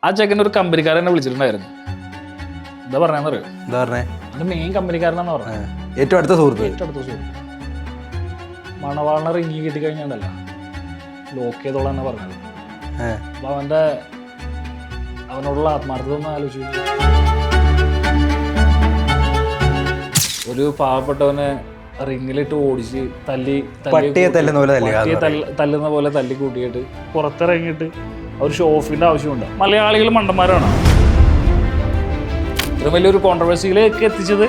ആ ചെക്കൻ ഒരു കമ്പനിക്കാരനെ വിളിച്ചിട്ടുണ്ടായിരുന്നു. എന്താ പറഞ്ഞറിയോ? എന്താ പറഞ്ഞേ? അത് മെയിൻ കമ്പനിക്കാരനാന്ന് പറഞ്ഞത്. ഏറ്റവും അടുത്ത സുഹൃത്ത്. ഏറ്റവും അടുത്ത സുഹൃത്ത്. മണവാളിനെ റിങ്ങി കിട്ടിക്കഴിഞ്ഞാണ്ടല്ല ലോക്ക് ചെയ്തോളാം എന്നാ പറഞ്ഞത്. അപ്പൊ അവനോടുള്ള ആത്മാർത്ഥത ഒന്ന് ആലോചിച്ചു. ഒരു പാവപ്പെട്ടവനെ റിങ്ങിലിട്ട് ഓടിച്ച് തല്ലുന്ന പോലെ തല്ലി കൂട്ടിയിട്ട് പുറത്തിറങ്ങിയിട്ട് ഒരു ഷോ ഓഫിന്റെ ആവശ്യമുണ്ട്. മലയാളികൾ മണ്ടന്മാരാണ്. ഇത്രയും വലിയൊരു കോൺട്രവേഴ്സിയിലേക്ക് എത്തിച്ചത്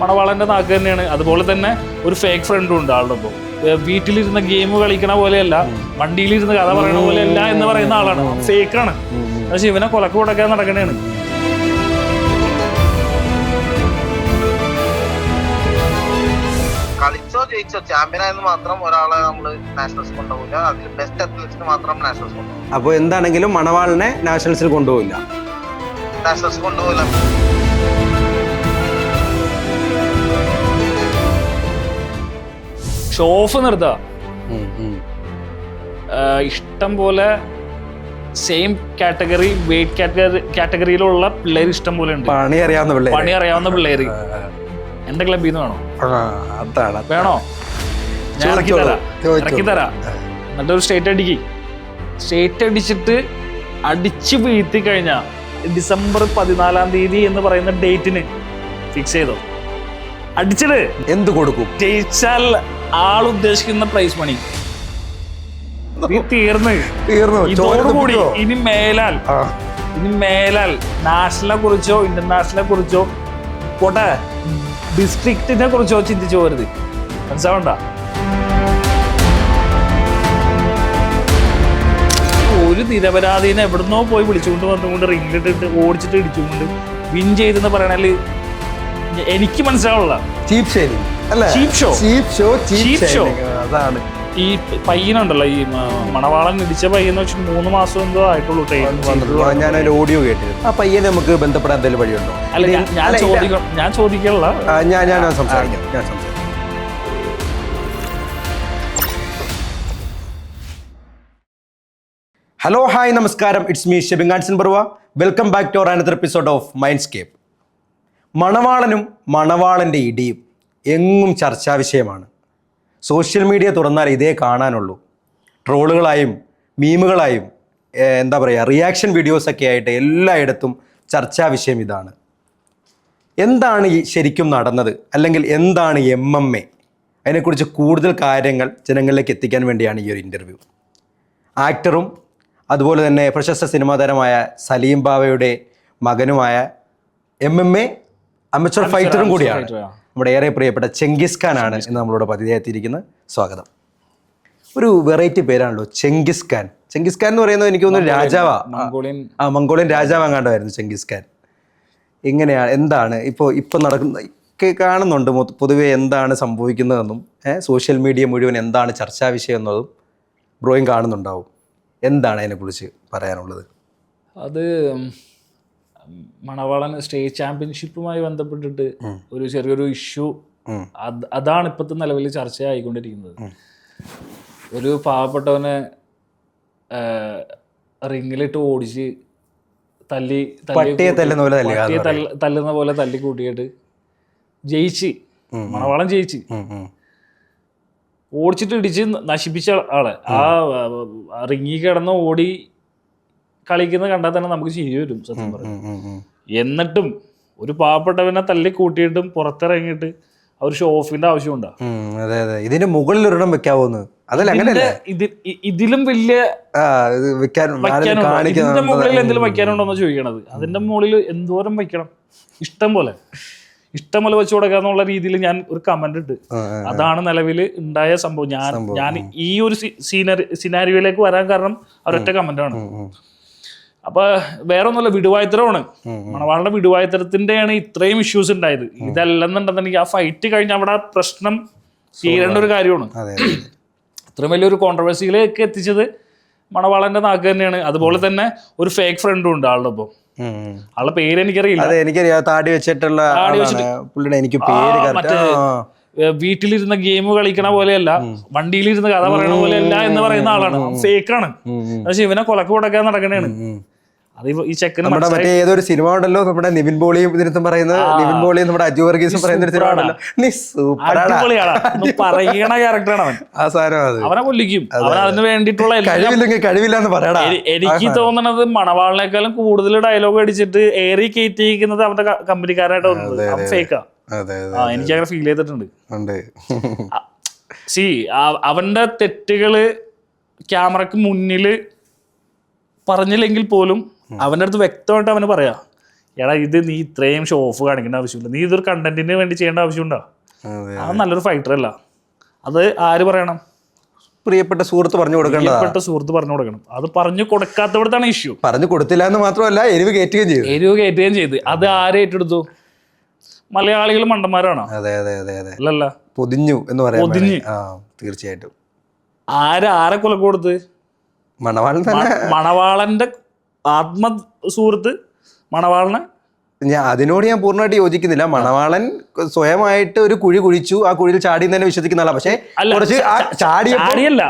മണവാളന്റെ നാക്ക് തന്നെയാണ്. അതുപോലെ തന്നെ ഒരു ഫേക്ക് ഫ്രണ്ടും ഉണ്ട് ആളുടെ ഒപ്പം. വീട്ടിലിരുന്ന ഗെയിം കളിക്കണ പോലെയല്ല, വണ്ടിയിലിരുന്ന് കഥ പറയണ പോലെയല്ല എന്ന് പറയുന്ന ആളാണ്. ഫേക്കാണ്. പക്ഷെ ഇവനെ കൊലക്ക് കൊടുക്കാൻ നടക്കണേണ്. കളിച്ചോ ജയിച്ചോ ചാമ്പ്യനായെന്ന് മാത്രം ഒരാളെ നമ്മൾ നാഷണൽസ് കൊണ്ടുപോകില്ല. അതിൽ ബെസ്റ്റ് അത്ലറ്റ്സിന് മാത്രം നാഷണൽസ് കൊണ്ടുപോകും. അപ്പൊ എന്താണെങ്കിലും മണവാളിനെ നാഷണൽസിൽ കൊണ്ടുപോകില്ല. നാഷണൽസ് കൊണ്ടുപോകില്ല. ഷോ ഓഫ് നിർത്താ. ഇഷ്ടം പോലെ സെയിം കാറ്റഗറി വെയിറ്റ് കാറ്റഗറിയിലുള്ള പിള്ളേർ ഇഷ്ടം പോലെ ഉണ്ട്. പണി അറിയാവുന്ന പിള്ളേര് എന്റെ ക്ലബിൽ നിന്ന് വേണോ? വേണോ? ഞാൻ ഇറക്കി തരാം. എന്നിട്ടൊരു സ്റ്റേറ്റ് അടിച്ചിട്ട് അടിച്ചു വീഴ്ത്തി കഴിഞ്ഞ ഡിസംബർ 14 എന്ന് പറയുന്ന ഡേറ്റിന് ഫിക്സ് ചെയ്തോ. അടിച്ചിട്ട് എന്ത് കൊടുക്കും? ജയിച്ചാൽ ആൾ ഉദ്ദേശിക്കുന്ന പ്രൈസ് മണി തീർന്നു. ഇതോടുകൂടി ഇനി മേലാൽ നാഷണലിനെ കുറിച്ചോ ഇന്റർനാഷണലിനെ കുറിച്ചോ പോട്ടെ ഡിസ്ട്രിക്റ്റിനെ കുറിച്ചോ ചിന്തിച്ചു പോരുത്. മനസ്സിലാവണ്ട. ഒരു നിരപരാധീനെ എവിടുന്നോ പോയി വിളിച്ചുകൊണ്ട് വന്നുകൊണ്ട് റിങ്ങിലിട്ടിട്ട് ഓടിച്ചിട്ട് ഇടിച്ചുകൊണ്ട് വിൻ ചെയ്തെന്ന് പറയണല് എനിക്ക് മനസ്സിലാവുള്ള ചീപ്പ് ഷോ. അതാണ് ഈ പയ്യനുണ്ടല്ലോ, ഈ മണവാളൻ ഇടിച്ച പയ്യെന്ന് വെച്ചാൽ 3 മാസം എന്തോ ആയിട്ടുള്ളൂ ട്രെയിൻ. ഞാൻ ഓഡിയോ കേട്ടിരുന്നു. ആ പയ്യനെ നമുക്ക് ബന്ധപ്പെടാൻ എന്തെങ്കിലും വഴിയുണ്ടോ? അല്ല, ഞാൻ ചോദിക്കാനുള്ള ഞാൻ സംസാരിക്കാം. ഹലോ, ഹായ്, നമസ്കാരം. ഇറ്റ്സ് മീ ഷെബിങ്ങാൻസൻ Barua. Welcome back to another episode of Mindscape. മണവാളനും മണവാളൻ്റെ ഇടിയും എങ്ങും ചർച്ചാ വിഷയമാണ്. സോഷ്യൽ മീഡിയ തുറന്നാൽ ഇതേ കാണാനുള്ളൂ. ട്രോളുകളായും മീമുകളായും എന്താ പറയുക, റിയാക്ഷൻ വീഡിയോസൊക്കെ ആയിട്ട് എല്ലായിടത്തും ചർച്ചാ വിഷയം ഇതാണ്. എന്താണ് ഈ ശരിക്കും നടന്നത്, അല്ലെങ്കിൽ എന്താണ് MMA? അതിനെക്കുറിച്ച് കൂടുതൽ കാര്യങ്ങൾ ജനങ്ങളിലേക്ക് എത്തിക്കാൻ വേണ്ടിയാണ് ഈ ഒരു ഇൻ്റർവ്യൂ. ആക്ടറും അതുപോലെ തന്നെ പ്രശസ്ത സിനിമാ താരമായ സലീം ബാവയുടെ മകനുമായ MMA അമച്വർ ഫൈറ്ററും കൂടിയാണ് നമ്മുടെ ഏറെ പ്രിയപ്പെട്ട ചെങ്കിസ് ഖാനാണ് ഇന്ന് നമ്മളോട് പതിയായെത്തിയിരിക്കുന്നത്. സ്വാഗതം. ഒരു വെറൈറ്റി പേരാണല്ലോ ചെങ്കിസ് ഖാൻ. ചെങ്കിസ് ഖാൻ എന്ന് പറയുന്നത് എനിക്ക് തോന്നുന്നു മംഗോളിയൻ രാജാവാങ്ങാണ്ടായിരുന്നു ചെങ്കിസ് ഖാൻ. എങ്ങനെയാണ്, എന്താണ് ഇപ്പോൾ നടക്കുന്ന കാണുന്നുണ്ട് പൊതുവെ എന്താണ് സംഭവിക്കുന്നതെന്നും സോഷ്യൽ മീഡിയ മുഴുവൻ എന്താണ് ചർച്ചാ വിഷയം എന്നതും ബ്രോയും കാണുന്നുണ്ടാവും. എന്താണ് അതിനെക്കുറിച്ച് പറയാനുള്ളത്? അത് മണവാളൻ സ്റ്റേറ്റ് ചാമ്പ്യൻഷിപ്പുമായി ബന്ധപ്പെട്ടിട്ട് ഒരു ചെറിയൊരു ഇഷ്യൂ, അതാണ് ഇപ്പോഴത്തെ നിലവിൽ ചർച്ചയായിക്കൊണ്ടിരിക്കുന്നത്. ഒരു പാവപ്പെട്ടവനെ റിങ്ങിലിട്ട് ഓടിച്ച് തല്ലുന്ന പോലെ തല്ലി കൂട്ടിയിട്ട് മണവാളൻ ജയിച്ച് ഓടിച്ചിട്ട് ഇടിച്ച് നശിപ്പിച്ച ആളെ ആ റിങ്ങി കിടന്ന് ഓടി കളിക്കുന്നത് കണ്ടാൽ തന്നെ നമുക്ക് ചിരി വരും സത്യം പറഞ്ഞു. എന്നിട്ടും ഒരു പാവപ്പെട്ടവനെ തല്ലി കൂട്ടിയിട്ടും പുറത്തിറങ്ങിയിട്ട് ഒരു ഷോ ഓഫിന്റെ ആവശ്യമുണ്ടോ? ഇതിന്റെ മുകളിൽ ഒരെണ്ണം വെക്കാവോന്ന്? ഇതിലും വലിയ ഇതിന്റെ മുകളിൽ എന്തെങ്കിലും വയ്ക്കാനുണ്ടോന്ന് ചോദിക്കണത്. അതിന്റെ മുകളിൽ എന്തോരം വയ്ക്കണം? ഇഷ്ടം പോലെ വെച്ചു കൊടുക്കാന്നുള്ള രീതിയിൽ ഞാൻ ഒരു കമന്റ് ഇട്ട്. അതാണ് നിലവിൽ ഉണ്ടായ സംഭവം. ഞാൻ ഈ ഒരു സിനാരിയോയിലേക്ക് വരാൻ കാരണം ഒരൊറ്റ കമന്റാണ്. അപ്പൊ വേറെ ഒന്നുമല്ല, വിടുവായുത്തരമാണ്. മണവാളുടെ വിടുവായുത്തരത്തിന്റെയാണ് ഇത്രയും ഇഷ്യൂസ് ഉണ്ടായത്. ഇതല്ലെന്നുണ്ടെന്നുണ്ടെങ്കിൽ ആ ഫൈറ്റ് കഴിഞ്ഞ അവിടെ പ്രശ്നം തീരേണ്ട ഒരു കാര്യമാണ്. ഇത്രയും വലിയൊരു കോൺട്രവേഴ്സിയിലേക്ക് എത്തിച്ചത് മണവാളന്റെ നാക്ക് തന്നെയാണ്. അതുപോലെ തന്നെ ഒരു ഫേക്ക് ഫ്രണ്ടും ഉണ്ട് ആളുടെ ഒപ്പം. ആളുടെ പേര് എനിക്കറിയില്ല. താടി വെച്ചിട്ടുള്ള വീട്ടിലിരുന്ന ഗെയിം കളിക്കണ പോലെയല്ല, വണ്ടിയിലിരുന്ന് കഥ പറയണ പോലെയല്ല എന്ന് പറയുന്ന ആളാണ്. ഫേക്കാണ്. പക്ഷെ ഇവനെ കൊലക്ക് കൊടുക്കാൻ നടക്കണേണ്. അത് ഈ ചെക്കന് നമ്മുടെ മറ്റേ ഏതൊരു സിനിമ ഉണ്ടല്ലോ, നമ്മുടെ നിവിൻ പോളിയും ഇതിനകത്തും പറയുന്നത്, നിവിൻ പോളിയും നമ്മുടെ അജു വർഗീസും പറയുന്ന ഒരു സിനിമ ഉണ്ടല്ലോ, നീ സൂപ്പറാണ്, പറയണ ക്യാരക്ടറാണ് അവൻ. ആ സാധനം അത് അവനെ കൊല്ലിക്കും. അവൻ അതിന് വേണ്ടിയിട്ടുള്ള കഴിവില്ലെങ്കിൽ കഴിവില്ല എന്ന് പറയടാ. എനിക്ക് തോന്നണത് മണവാളിനേക്കാളും കൂടുതൽ ഡയലോഗ് അടിച്ചിട്ട് ഏറി കയറ്റിയിരിക്കുന്നത് അവന്റെ കമ്പനിക്കാരായിട്ട് തോന്നുന്നത്. അവൻ ഫേക്കാ. എനിക്ക് അങ്ങനെ ഫീൽ ചെയ്തിട്ടുണ്ട്. സി അവന്റെ തെറ്റുകള് ക്യാമറക്ക് മുന്നില് പറഞ്ഞില്ലെങ്കിൽ പോലും അവൻ്റെ അടുത്ത് വ്യക്തമായിട്ട് അവന് പറയാം, എടാ ഇത് നീ ഇത്രയും ഷോ ഓഫ് കാണിക്കേണ്ട ആവശ്യമില്ല, നീ ഇതൊരു കണ്ടന്റിന് വേണ്ടി ചെയ്യേണ്ട ആവശ്യമുണ്ടോ? അവൻ നല്ലൊരു ഫൈറ്റർ അല്ല. അത് ആര് പറയണം? പ്രിയപ്പെട്ട സുഹൃത്ത് പറഞ്ഞു കൊടുക്കണം. പ്രിയപ്പെട്ട സുഹൃത്ത് പറഞ്ഞു കൊടുക്കണം. അത് പറഞ്ഞു കൊടുക്കാത്തവിടത്താണ് ഇഷ്യൂ. പറഞ്ഞു കൊടുത്തില്ല എന്ന് മാത്രമല്ല, എരിവ് കയറ്റുകയും ചെയ്തു. അത് ആരെ ഏറ്റെടുത്തു? മലയാളികൾ മണ്ടന്മാരാണോ? അല്ലല്ല, പൊതിഞ്ഞു എന്ന് പറയാം. തീർച്ചയായിട്ടും. ആരെ കൊല കൊടുത്ത്? മണവാളന്റെ ആത്മ സുഹൃത്ത് മണവാളനെ. അതിനോട് ഞാൻ പൂർണ്ണമായിട്ട് യോജിക്കുന്നില്ല. മണവാളൻ സ്വയമായിട്ട് ഒരു കുഴി കുഴിച്ചു, ആ കുഴിയിൽ ചാടി തന്നെ വിശ്വസിക്കുന്ന ആളാ. പക്ഷെ ചാടിയല്ല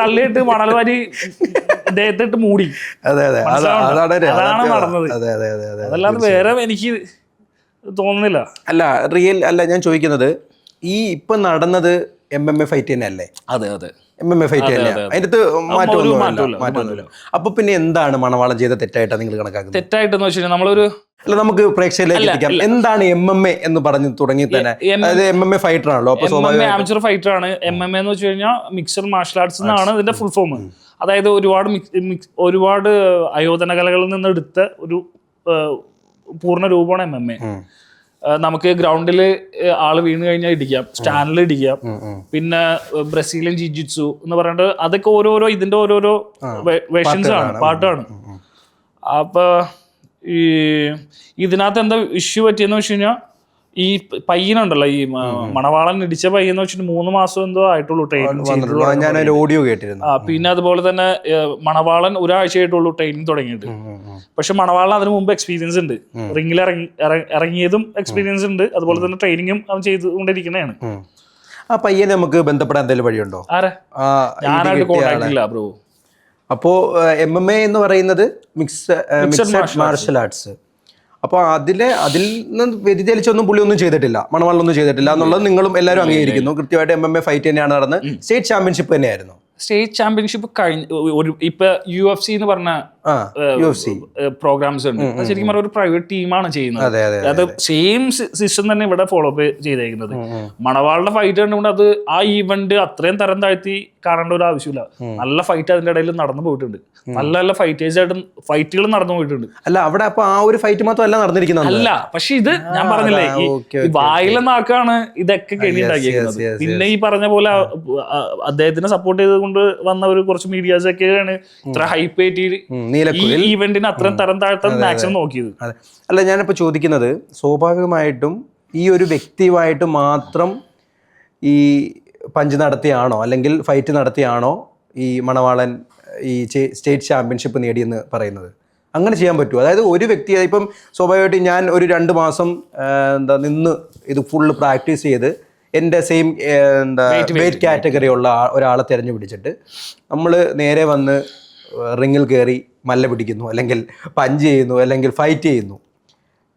തള്ളിയിട്ട് മണൽ വാരി ദേഹത്തിട്ട് മൂടി. അതാണ് നടന്നത്. അതല്ലാതെ വേറെ എനിക്ക് തോന്നുന്നില്ല. അല്ല ഞാൻ ചോദിക്കുന്നത്, ഈ ഇപ്പൊ നടന്നത് MMA ഫൈറ്റ് തന്നെ അല്ലേ? അതെ. MMA ഫൈറ്റ് തന്നെയാണ്. അതിനകത്ത് മാറ്റമൊന്നുമില്ല. അപ്പൊ പിന്നെ എന്താണ് മണവാളം ചെയ്ത തെറ്റായിട്ടാണ് നിങ്ങൾ കണക്കാക്കുന്നത്? തെറ്റായിട്ടെന്ന് വെച്ച് കഴിഞ്ഞാൽ നമ്മളൊരു നമുക്ക് പ്രേക്ഷകരിലേക്ക് എത്തിക്കാം. എന്താണ് MMA എന്ന് പറഞ്ഞു തുടങ്ങി തന്നെ? അതായത് MMA ഫൈറ്റർ ആണല്ലോ. ആമച്ചർ ഫൈറ്റർ ആണ്. MMA എന്ന് വെച്ച് കഴിഞ്ഞാൽ മിക്സഡ് മാർഷൽ ആർട്സ് എന്നാണ് ഇതിന്റെ ഫുൾ ഫോം. അതായത് ഒരുപാട് അയോധന കലകളിൽ നിന്ന് എടുത്ത ഒരു പൂർണ്ണ രൂപമാണ് MMA. നമുക്ക് ഗ്രൗണ്ടിൽ ആള് വീണ് കഴിഞ്ഞാൽ ഇടിക്കാം, സ്റ്റാൻഡിൽ ഇടിക്കാം, പിന്നെ ബ്രസീലിയൻ ജിജിറ്റ്സു എന്ന് പറഞ്ഞിട്ട് അതൊക്കെ ഓരോരോ ഇതിന്റെ ഓരോരോ വേർഷൻസ് ആണ്, പാട്ടാണ്. അപ്പൊ ഈ ഇതിനകത്ത് എന്താ ഇഷ്യൂ പറ്റിയെന്ന് വെച്ച് കഴിഞ്ഞാൽ, ഈ പയ്യനുണ്ടല്ലോ, ഈ മണവാളൻ ഇടിച്ച പയ്യെന്ന് വെച്ചിട്ട് 3 മാസം എന്തോ ആയിട്ടുള്ളൂ ട്രെയിനിങ്. ഓഡിയോ കേട്ടിരുന്നു. പിന്നെ അതുപോലെ തന്നെ മണവാളൻ ഒരാഴ്ചയായിട്ടുള്ളൂ ട്രെയിനിങ് തുടങ്ങിയിട്ട്. പക്ഷെ മണവാളൻ അതിന് മുമ്പ് എക്സ്പീരിയൻസ് ഉണ്ട്, റിംഗിൽ ഇറങ്ങിയതും എക്സ്പീരിയൻസ് ഉണ്ട്, അതുപോലെ തന്നെ ട്രെയിനിങ്ങും അവൻ ചെയ്തുകൊണ്ടിരിക്കുന്നതാണ്. ആ പയ്യനെ നമുക്ക് ബന്ധപ്പെടാൻ എന്തെങ്കിലും വഴിയുണ്ടോ? ഞാനായിട്ട് കോൺടാക്ട് ഇല്ല ബ്രോ. അപ്പോ MMA എന്ന് പറയുന്നത് മിക്സഡ് മാർഷൽ ആർട്സ്. അപ്പോൾ അതിൽ നിന്ന് വ്യതിചലിച്ചൊന്നും പുള്ളി ഒന്നും ചെയ്തിട്ടില്ല, മണവാളൊന്നും ചെയ്തിട്ടില്ല എന്നുള്ളത് നിങ്ങളും എല്ലാവരും അംഗീകരിക്കുന്നു. കൃത്യമായിട്ട് MMA ഫൈറ്റ് തന്നെയാണ് നടന്നത്. സ്റ്റേറ്റ് ചാമ്പ്യൻഷിപ്പ് തന്നെയായിരുന്നു. സ്റ്റേറ്റ് ചാമ്പ്യൻഷിപ്പ് ഇപ്പൊ UFC എന്ന് പറഞ്ഞ പ്രോഗ്രാംസ് ഉണ്ട്. ശരിക്കും പറഞ്ഞ ഒരു പ്രൈവറ്റ് ടീമാണ് ചെയ്യുന്നത്. അത് സെയിം സിസ്റ്റം തന്നെ ഇവിടെ ഫോളോ അപ്പ് ചെയ്തേക്കുന്നത്. മണവാളുടെ ഫൈറ്റ് കണ്ടുകൊണ്ട് അത് ആ ഈവന്റ് അത്രയും തരം താഴ്ത്തി കാണേണ്ട ഒരു ആവശ്യമില്ല. നല്ല ഫൈറ്റ് അതിന്റെ ഇടയിൽ നടന്നു പോയിട്ടുണ്ട്. നല്ല നല്ല ഫൈറ്റേഴ്സായിട്ടും ഫൈറ്റുകൾ നടന്നു പോയിട്ടുണ്ട്. അല്ല അവിടെ അപ്പൊ ആ ഒരു ഫൈറ്റ് മാത്രമല്ല നടന്നിരിക്കുന്നത് അല്ല. പക്ഷെ ഇത് ഞാൻ പറഞ്ഞില്ലേ, ഈ വായിലെ നാക്കാണ് ഇതൊക്കെ കെണിയുണ്ടാക്കിയിരിക്കുന്നത്. പിന്നെ ഈ പറഞ്ഞ പോലെ അദ്ദേഹത്തിനെ സപ്പോർട്ട് ചെയ്തുകൊണ്ട് വന്ന ഒരു കുറച്ച് മീഡിയാസ് ഒക്കെയാണ് ഇത്ര ഹൈപ്പ് ആയിട്ട് ഈ ഈവന്റിന് അത്രയും തരം താഴ്ത്താൻ മാക്സിമം നോക്കിയത്. അല്ല ഞാനിപ്പോ ചോദിക്കുന്നത്, സ്വാഭാവികമായിട്ടും ഈ ഒരു വ്യക്തിയുമായിട്ട് മാത്രം ഈ പഞ്ച് നടത്തിയാണോ അല്ലെങ്കിൽ ഫൈറ്റ് നടത്തിയാണോ ഈ മണവാളൻ ഈ സ്റ്റേറ്റ് ചാമ്പ്യൻഷിപ്പ് നേടിയെന്ന് പറയുന്നത്? അങ്ങനെ ചെയ്യാൻ പറ്റുമോ? അതായത് ഒരു വ്യക്തി ഇപ്പം സ്വാഭാവികമായിട്ടും ഞാൻ ഒരു 2 മാസം നിന്ന് ഇത് ഫുള്ള് പ്രാക്ടീസ് ചെയ്ത് എൻ്റെ സെയിം വെയിറ്റ് കാറ്റഗറി ഉള്ള ഒരാളെ തിരഞ്ഞു പിടിച്ചിട്ട് നമ്മൾ നേരെ വന്ന് റിങ്ങിൽ കയറി മല്ല പിടിക്കുന്നു, അല്ലെങ്കിൽ പഞ്ച് ചെയ്യുന്നു, അല്ലെങ്കിൽ ഫൈറ്റ് ചെയ്യുന്നു,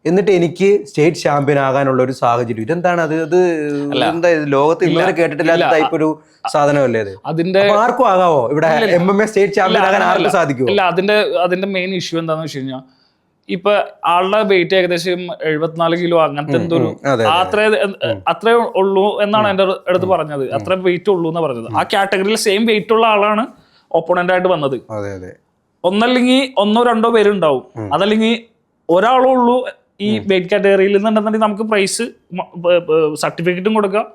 എന്നിട്ട് എനിക്ക് സ്റ്റേറ്റ് ചാമ്പ്യൻ ആകാനുള്ള ഒരു സാഹചര്യം, ഇതെന്താണ്? അത് എന്താ ലോകത്ത് ഇന്നുവരെ കേട്ടിട്ടില്ലാത്ത ടൈപ്പ് ഒരു സാധനമല്ലേ അത്? അതിന്റെ ആർക്കും ആകാവോ ഇവിടെ MMA സ്റ്റേറ്റ് ചാമ്പ്യൻ ആകാൻ ആർക്കും സാധിക്കുമോ? ഇല്ല. അതിന്റെ മെയിൻ ഇഷ്യൂ എന്താണെന്ന് വെച്ച് കഴിഞ്ഞാൽ, ഇപ്പൊ ആളുടെ വെയിറ്റ് ഏകദേശം 74 കിലോ അങ്ങനത്തെ എന്തൊരു അത്രേ ഉള്ളൂ എന്നാണ് എന്റെ അടുത്ത് പറഞ്ഞത്. അത്ര വെയിറ്റ് ഉള്ളൂ എന്നാ പറഞ്ഞത്. ആ കാറ്റഗറിയിൽ സെയിം വെയിറ്റ് ഉള്ള ആളാണ് ഓപ്പോണന്റ് ആയിട്ട് വന്നത്. ഒന്നല്ലെങ്കിൽ 1-2 പേരുണ്ടാവും, അതല്ലെങ്കിൽ ഒരാളേ ഉള്ളൂ ഈ വെയിറ്റ് കാറ്റഗറിയിൽ നിന്നുണ്ടെന്നുണ്ടെങ്കിൽ നമുക്ക് പ്രൈസ് സർട്ടിഫിക്കറ്റും കൊടുക്കാം,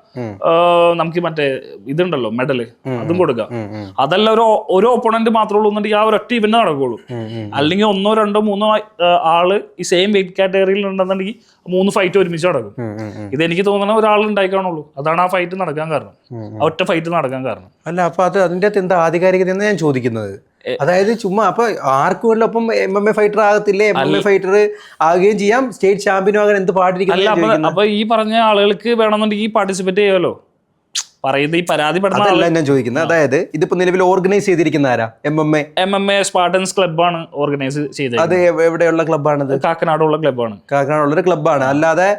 നമുക്ക് മറ്റേ ഇതുണ്ടല്ലോ മെഡല് അതും കൊടുക്കാം. അതല്ല ഒരു ഓപ്പോണന്റ് മാത്രമേ ഉള്ളൂ എന്നുണ്ടെങ്കിൽ ആ ഒരൊറ്റ ഇവന്റ് നടക്കുള്ളൂ. അല്ലെങ്കിൽ 1-2-3 ആള് ഈ സെയിം വെയിറ്റ് കാറ്റഗറിയിൽ ഉണ്ടെന്നുണ്ടെങ്കിൽ 3 ഫൈറ്റ് ഒരുമിച്ച് നടക്കും. ഇതെനിക്ക് തോന്നുന്ന ഒരാൾ ഉണ്ടായിക്കാണുള്ളൂ. അതാണ് ആ ഫൈറ്റ് നടക്കാൻ കാരണം, ഒറ്റ ഫൈറ്റ് നടക്കാൻ കാരണം. അല്ല അപ്പൊ അത് അതിന്റെ എന്താ ആധികാരികത എന്ന് ഞാൻ ചോദിക്കുന്നത്. അതായത് ചുമ്മാ അപ്പൊ ആർക്കും വേണ്ട ഒപ്പം MMA ഫൈറ്റർ ആകത്തില്ലേ? MMA ഫൈറ്റർ ആകുകയും ചെയ്യാം, സ്റ്റേറ്റ് ചാമ്പ്യനും ആകാൻ എന്ത് പാടിരിക്കുന്നു? അപ്പൊ ഈ പറഞ്ഞ ആളുകൾക്ക് വേണമെന്നുണ്ടെങ്കിൽ പാർട്ടിസിപ്പേറ്റ് ചെയ്യുമല്ലോ. പറയുന്നത് ഈ പരാതിപ്പെടുന്ന അതല്ല ഞാൻ ചോദിക്കുന്നത്. അതായത് ഇതിപ്പോ നിലവിൽ ഓർഗനൈസ് ചെയ്തിരിക്കുന്ന ആരാ? MMA MMA സ്പാർട്ടൻസ് ക്ലബ്ബാണ് ഓർഗനൈസ് ചെയ്തത്. അത് എവിടെയുള്ള ക്ലബ്ബാണിത്? കാക്കനാടുള്ള ക്ലബ്ബാണ്. കാക്കനാടുള്ളൊരു ക്ലബ്ബാണ്. അല്ലാതെ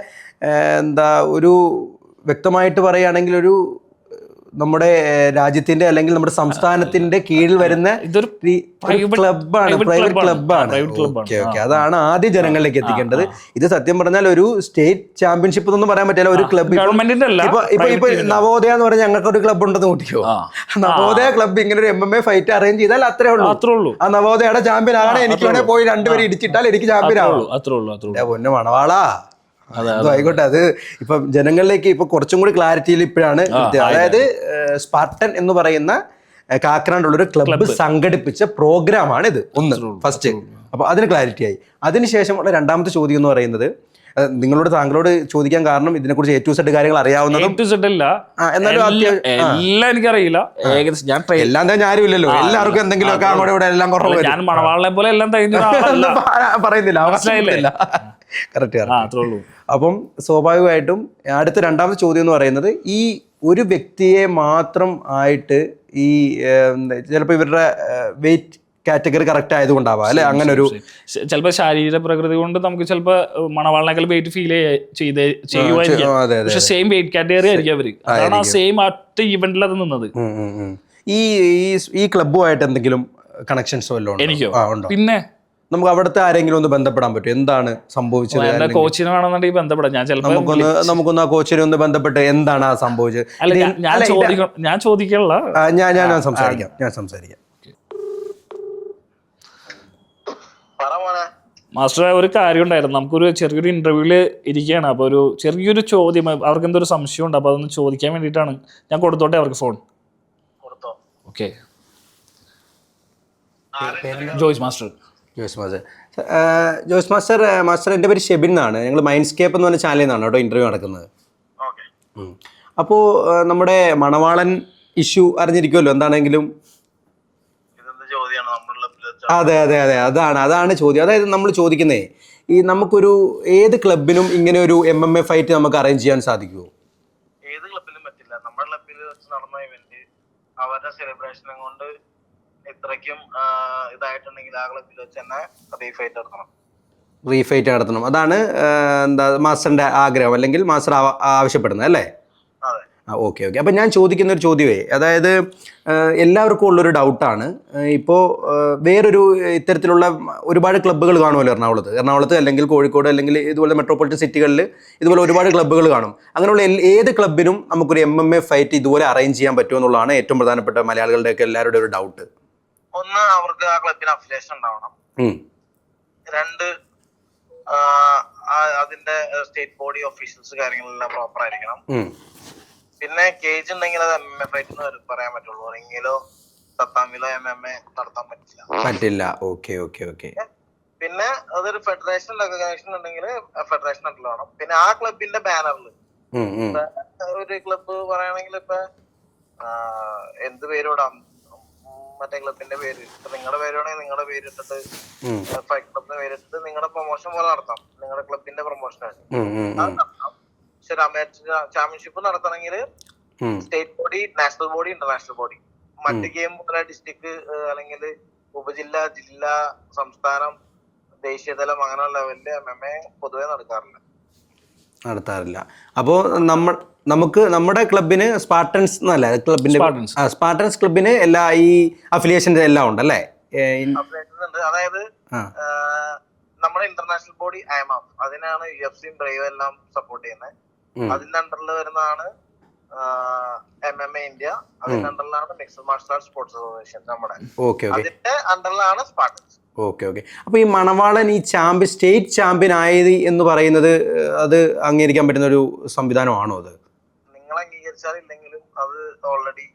എന്താ ഒരു വ്യക്തമായിട്ട് പറയുകയാണെങ്കിൽ ഒരു നമ്മുടെ രാജ്യത്തിന്റെ അല്ലെങ്കിൽ നമ്മുടെ സംസ്ഥാനത്തിന്റെ കീഴിൽ വരുന്ന ഇതൊരു ക്ലബ്ബാണ്, പ്രൈവറ്റ് ക്ലബ്ബാണ്. ഓക്കെ ഓക്കെ, അതാണ് ആദ്യം ജനങ്ങളിലേക്ക് എത്തിക്കേണ്ടത്. ഇത് സത്യം പറഞ്ഞാൽ ഒരു സ്റ്റേറ്റ് ചാമ്പ്യൻഷിപ്പ് എന്നൊന്നും പറയാൻ പറ്റില്ല. ഒരു ക്ലബ്ബ് ഗവൺമെന്റിന്റെ അല്ല. ഇപ്പൊ നവോദയ എന്ന് പറഞ്ഞാൽ ഞങ്ങൾക്ക് ഒരു ക്ലബ്ബ് ഉണ്ടെന്ന് കൂട്ടിക്കോ. നവോദയ ക്ലബ്ബ് ഇങ്ങനെ ഒരു MMA ഫൈറ്റ് അറേഞ്ച് ചെയ്താൽ അത്രേ ഉള്ളൂ. ആ നവോദയയുടെ ചാമ്പ്യൻ ആണ്. എനിക്ക് വേണേ പോയി രണ്ടുപേരും ഇടിച്ചിട്ടാൽ എനിക്ക് ചാമ്പ്യൻ ആവും. പൊന്നു മണവാളാ, ആയിക്കോട്ടെ. അത് ഇപ്പൊ ജനങ്ങളിലേക്ക് ഇപ്പൊ കുറച്ചും കൂടി ക്ലാരിറ്റിയിൽ ഇപ്പോഴാണ്. അതായത് സ്പാർട്ടൻ എന്ന് പറയുന്ന കാക്കനാടുള്ളൊരു ക്ലബ്ബ് സംഘടിപ്പിച്ച പ്രോഗ്രാമാണ് ഇത്. ഒന്ന് ഫസ്റ്റ്, അപ്പൊ അതിന് ക്ലാരിറ്റി ആയി. അതിനുശേഷമുള്ള രണ്ടാമത്തെ ചോദ്യം എന്ന് പറയുന്നത്, താങ്കളോട് ചോദിക്കാൻ കാരണം ഇതിനെക്കുറിച്ച് A to Z കാര്യങ്ങൾ അറിയാവുന്നതും എന്നാലും എല്ലാം എനിക്കറിയില്ല. ഏകദേശം ഞാൻ എല്ലാം തന്നെ ആരും ഇല്ലല്ലോ, എല്ലാവർക്കും എന്തെങ്കിലും ഒക്കെ അങ്ങോട്ട് ഇവിടെ എല്ലാം കുറവ്. ഞാൻ മണവാളിനെ പോലെ എല്ലാം പറയുന്നില്ല. കറക്റ്റ്. അപ്പം സ്വാഭാവികമായിട്ടും അടുത്ത രണ്ടാമത്തെ ചോദ്യം എന്ന് പറയുന്നത്, ഈ ഒരു വ്യക്തിയെ മാത്രം ആയിട്ട് ഈ ചിലപ്പോൾ ഇവരുടെ വെയിറ്റ് കാറ്റഗറി കറക്റ്റ് ആയതുകൊണ്ടാവാം അല്ലെ, അങ്ങനെ ഒരു ചിലപ്പോൾ ശാരീരിക പ്രകൃതി കൊണ്ട് നമുക്ക് ചിലപ്പോൾ മണവാളിനേക്കാൾ വെയിറ്റ് ഫീൽ ചെയ്യുമായിരിക്കും. പക്ഷെ സെയിം വെയിറ്റ് കാറ്റഗറി ആയിരിക്കും അവര്. അതാണ് ആ സെയിം ഒറ്റ ഇവന്റിൽ അത് നിന്നത്. ഈ ക്ലബ്ബുമായിട്ട് എന്തെങ്കിലും കണക്ഷൻസ് വല്ലതും ഉണ്ടോ? എനിക്കോ? ഉണ്ടോ? പിന്നെ നമുക്ക് അവിടുത്തെ ആരെങ്കിലും ഒന്ന് ബന്ധപ്പെടാൻ പറ്റും? എന്താണ് സംഭവിച്ചത്? കോച്ചിനെ വേണമെന്നുണ്ടെങ്കിൽ ബന്ധപ്പെടാം. ഞാൻ ചിലപ്പോൾ നമുക്കൊന്ന് ആ കോച്ചിനെ ഒന്ന് ബന്ധപ്പെട്ട് എന്താണ് ആ സംഭവിച്ചത്? ഞാൻ ചോദിക്കാനുള്ള ഞാൻ സംസാരിക്കാം. മാസ്റ്റർ, ഒരു കാര്യം ഉണ്ടായിരുന്നു. നമുക്കൊരു ചെറിയൊരു ഇന്റർവ്യൂവിൽ ഇരിക്കുകയാണ്. അപ്പോൾ ഒരു ചെറിയൊരു ചോദ്യം, അവർക്ക് എന്തൊരു സംശയം ഉണ്ട്. അപ്പോൾ അതൊന്ന് ചോദിക്കാൻ വേണ്ടിയിട്ടാണ്. ഞാൻ കൊടുത്തോട്ടെ അവർക്ക് phone? Okay. Joyce master. Master എൻ്റെ പേര് ഷെബിൻ എന്നാണ്. ഞങ്ങൾ മൈൻഡ്സ്കേപ്പ് എന്ന് പറഞ്ഞ ചാനലിൽ നിന്നാണ് കേട്ടോ ഇന്റർവ്യൂ നടക്കുന്നത്. അപ്പോൾ നമ്മുടെ മണവാളൻ ഇഷ്യൂ അറിഞ്ഞിരിക്കുമല്ലോ എന്താണെങ്കിലും. അതെ, അതാണ് ചോദ്യം. അതായത് നമ്മൾ ചോദിക്കുന്നേ, ഈ നമുക്കൊരു ഏത് ക്ലബിനും ഇങ്ങനെ ഒരു MMA ഫൈറ്റ് നമുക്ക് അറേഞ്ച് ചെയ്യാൻ സാധിക്കുമോ? ഏത് ക്ലബിലും പറ്റില്ല. നമ്മുടെ ക്ലബിൽ വെച്ച് നടന്ന ഇവന്റ് അവരുടെ സെലിബ്രേഷനും കൊണ്ട് ഇത്രയ്ക്കും ഇതായിട്ടുണ്ടെങ്കിൽ ആ ക്ലബിൽ വെച്ച് തന്നെ റീഫൈറ്റ് നടത്തണം. അതാണ് എന്താ മാസ്റ്ററിന്റെ ആഗ്രഹം, അല്ലെങ്കിൽ മാസ്റ്റർ ആവശ്യപ്പെടുന്നത് അല്ലേ? ഓക്കെ. അപ്പം ഞാൻ ചോദിക്കുന്ന ഒരു ചോദ്യമേ, അതായത് എല്ലാവർക്കും ഉള്ളൊരു ഡൗട്ടാണ്. ഇപ്പോൾ വേറൊരു ഇത്തരത്തിലുള്ള ഒരുപാട് ക്ലബ്ബുകൾ കാണുമല്ലോ എറണാകുളത്ത് അല്ലെങ്കിൽ കോഴിക്കോട് അല്ലെങ്കിൽ ഇതുപോലെ മെട്രോപൊളിറ്റൻ സിറ്റികളിൽ ഇതുപോലെ ഒരുപാട് ക്ലബ്ബുകൾ കാണും. അങ്ങനെയുള്ള ഏത് ക്ലബ്ബിനും നമുക്കൊരു MMA ഫൈറ്റ് ഇതുപോലെ അറേഞ്ച് ചെയ്യാൻ പറ്റുമെന്നുള്ളതാണ് ഏറ്റവും പ്രധാനപ്പെട്ട മലയാളികളുടെയൊക്കെ എല്ലാവരുടെയും ഒരു ഡൗട്ട്. ഒന്ന്, അവർക്ക് ആ ക്ലബിന് അഫിലിയേഷൻ ഉണ്ടാവണം. രണ്ട്, അതിന്റെ സ്റ്റേറ്റ് ബോഡി ഓഫീഷ്യൽസ് കാര്യങ്ങളെല്ലാം പ്രോപ്പർ ആയിരിക്കണം. പിന്നെ കേജ് ഉണ്ടെങ്കിൽ അത് MMA ഫൈറ്റ് എന്ന് പറയാൻ പറ്റുള്ളൂ. റിങ്ങിലോ തത്താമിലോ MMA നടത്താൻ പറ്റില്ല. ഓക്കെ. പിന്നെ അതൊരു ഫെഡറേഷൻ റെക്കഗ്നേഷൻ ഉണ്ടെങ്കിൽ ഫെഡറേഷൻ ആയിട്ടുള്ള വേണം. പിന്നെ ആ ക്ലബിന്റെ ബാനറിൽ ഒരു ക്ലബ്ബ് പറയുകയാണെങ്കിൽ ഇപ്പൊ എന്ത് പേരോടാം, മറ്റേ ക്ലബിന്റെ പേര്, നിങ്ങളുടെ പേരാണെങ്കിൽ നിങ്ങളുടെ പേരിട്ടിട്ട് ഫൈറ്റ് ക്ലബിന്റെ പേരിട്ടിട്ട് നിങ്ങളുടെ പ്രൊമോഷൻ പോലെ നടത്താം. നിങ്ങളുടെ ക്ലബിന്റെ പ്രൊമോഷൻ ആണ് അത് നടത്താം. പക്ഷെ ചാമ്പ്യൻഷിപ്പ് നടത്തണമെങ്കിൽ state body, national body, international body, മറ്റ് ഗെയിം പോലെ ഡിസ്ട്രിക്ട് അല്ലെങ്കിൽ ഉപജില്ല, ജില്ല, സംസ്ഥാനം, ദേശീയതലം അങ്ങനെയുള്ള ലെവലില് MMA പൊതുവെ നടത്താറില്ല. അപ്പോൾ നമുക്ക് നമ്മുടെ ക്ലബിന് സ്പാർട്ടൻസ് എന്നല്ല ക്ലബിന്റെ സ്പാർട്ടൻസ് ക്ലബിന് എല്ലാ ഈ അഫിലിയേഷൻസ് എല്ലാം ഉണ്ടല്ലേ? അതായത് നമ്മുടെ ഇന്റർനാഷണൽ ബോഡി IMF, അതിനാണ് UFC ബ്രേവ് എല്ലാം സപ്പോർട്ട് ചെയ്യുന്നത്. അതിന്റെ അണ്ടറിൽ വരുന്നതാണ് MMA ഇന്ത്യ, അതിന്റെ അണ്ടറിലാണ് mixed martial arts sports association നമ്മുടെ. അതിന്റെ അണ്ടറിലാണ് സ്പാർട്ടൻസ്. ഓക്കെ. അപ്പൊ ഈ മണവാളൻ ഈ സ്റ്റേറ്റ് ചാമ്പ്യൻ ആയത് എന്ന് പറയുന്നത് അത് അംഗീകരിക്കാൻ പറ്റുന്ന ഒരു സംവിധാനമാണോ? അത് നിങ്ങൾ അംഗീകരിച്ചാലില്ലെങ്കിലും അത് ഓൾറെഡി